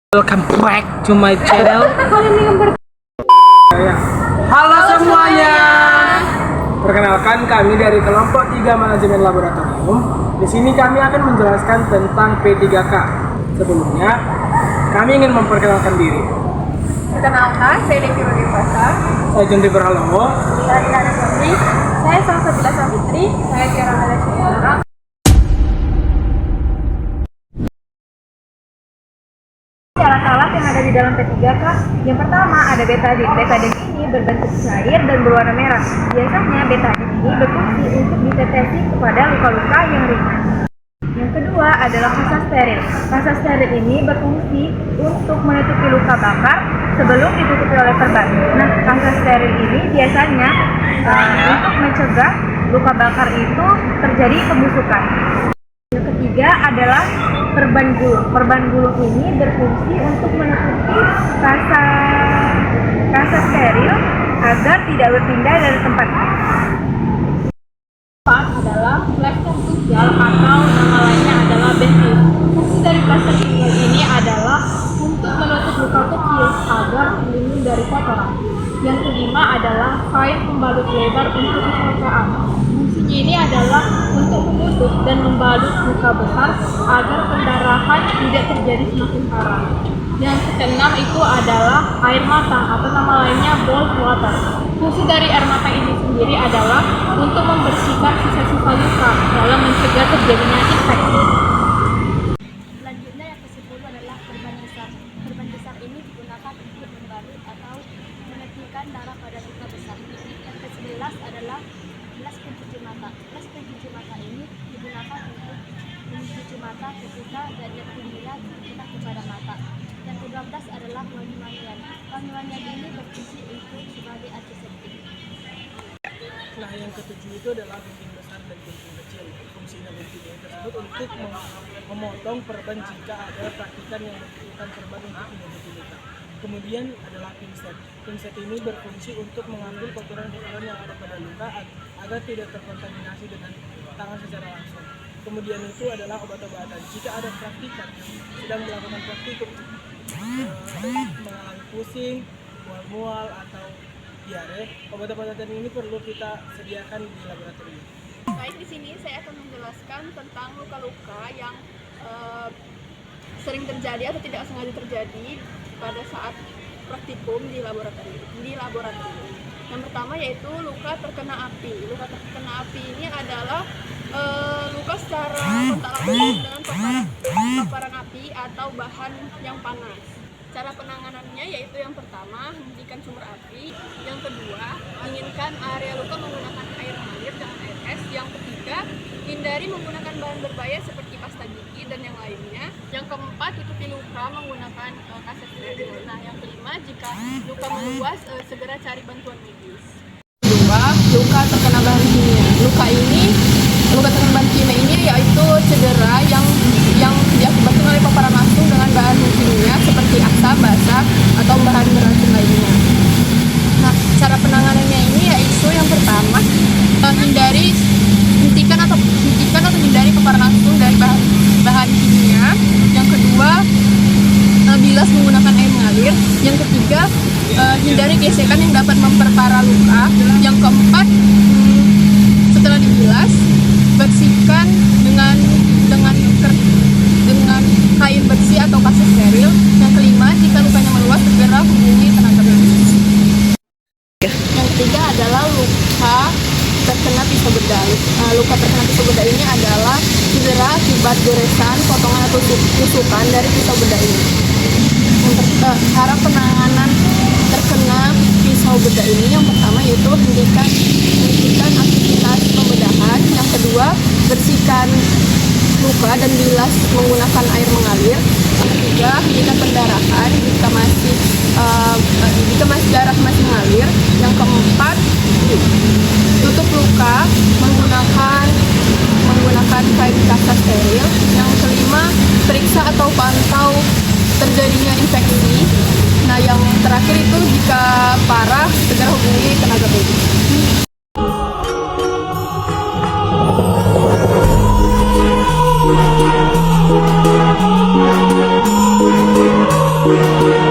Welcome back to my channel. Halo semuanya. Perkenalkan, kami dari kelompok 3 manajemen laboratorium. Di sini kami akan menjelaskan tentang P3K. Sebelumnya, kami ingin memperkenalkan diri. Perkenalkan, saya Devi Wadipasa. Saya Jonti Berhalowo. Saya Diana Sofri. Saya Salsabila Savitri. Saya Tiara Malaysia. Syarat-syarat yang ada di dalam P3K, yang pertama ada betadin. Betadin ini berbentuk cair dan berwarna merah. Biasanya betadin ini berfungsi untuk ditetesi kepada luka-luka yang ringan. Yang kedua adalah fasa steril. Fasa steril ini berfungsi untuk menutupi luka bakar sebelum ditutupi oleh perban. Nah, fasa steril ini biasanya untuk mencegah luka bakar itu terjadi pembusukan. Yang ketiga adalah perban gulung. Perban gulung ini berfungsi untuk menutupi kasa steril agar tidak berpindah dari tempatnya. Empat adalah plaster sosial atau nama lainnya adalah bandage. Fungsi dari plaster sosial ini adalah untuk menutup luka kecil agar terlindung dari kotoran. Yang kelima adalah kain pembalut lebar untuk kecelakaan. Fungsinya ini adalah untuk menutup dan membalut luka besar agar pendarahan tidak terjadi semakin parah. Yang keenam itu adalah air mata atau nama lainnya bolt water. Fungsi dari air mata ini sendiri adalah untuk membersihkan sisa-sisa luka dalam mencegah terjadinya infeksi. Selanjutnya yang ke-10 adalah perban besar. Perban besar ini digunakan untuk membalut atau menetikan darah pada luka besar. Yang ke-11 adalah gelas pencuci mata. Gelas pencuci mata ini digunakan untuk mencuci mata ketika zat kimia terkena kepada mata. Yang ke-12 adalah wangi-wangian. Wangi-wangian ini berfungsi untuk sebagai antiseptik. Nah, yang ke-7 itu adalah gunting besar dan gunting kecil. Fungsinya gunting ini tersebut untuk memotong perban jika ada praktikan yang membutuhkan perban untuk menutupi luka. Kemudian adalah pinset. Pinset ini berfungsi untuk mengambil kotoran-kotoran yang ada pada luka agar tidak terkontaminasi dengan tangan secara langsung. Kemudian itu adalah obat-obatan. Jika ada praktikan yang sedang melakukan praktikum mengalami pusing, mual-mual atau diare, obat-obatan ini perlu kita sediakan di laboratorium. Baik, di sini saya akan menjelaskan tentang luka-luka yang sering terjadi atau tidak sengaja terjadi pada saat praktikum di laboratorium. Yang pertama yaitu luka terkena api. Luka terkena api ini adalah luka secara kontak langsung dengan paparan api atau bahan yang panas. Cara penanganannya yaitu yang pertama, hentikan sumber api. Yang kedua, dinginkan area luka menggunakan air mengalir dengan air es. Yang ketiga, hindari menggunakan bahan berbahaya seperti pasta gigi dan yang lainnya. Yang keempat, tutupi luka menggunakan kaset steril. Nah, yang kelima, jika luka meluas, segera cari bantuan medis. Kedua, luka terkena bahan kimia. Luka terkena bahan kimia ini yaitu cedera yang diakibatkan oleh paparan langsung dengan bahan kimia seperti asam, basa, atau bahan beracun lainnya. Nah, cara penanganannya ini yaitu yang pertama, hentikan atau hindari paparan langsung dari bahan kimia. Yang kedua, bilas menggunakan air mengalir. Yang ketiga, hindari gesekan yang dapat memperparah luka. Yang keempat, setelah dibilas, bersihkan dengan kain bersih atau kasus steril. Yang kelima, jika lukanya meluas, segera hubungi tenaga medis. Yang ketiga adalah luka terkena pisau bedah. Luka terkena pisau bedah ini adalah cedera akibat goresan, potongan atau tusukan dari pisau bedah ini. Cara penanganan terkena pisau bedah ini yang pertama yaitu hentikan aktivitas pembedahan. Yang kedua, bersihkan luka dan bilas menggunakan air mengalir. Yang ketiga, hentikan pendarahan jika darah masih mengalir. Yang keempat, tutup luka menggunakan kain kasa steril. Yang kelima, periksa atau pantau terjadinya infeksi. Nah, yang terakhir itu jika parah segera hubungi tenaga medis. Wassalamualaikum warahmatullahi wabarakatuh.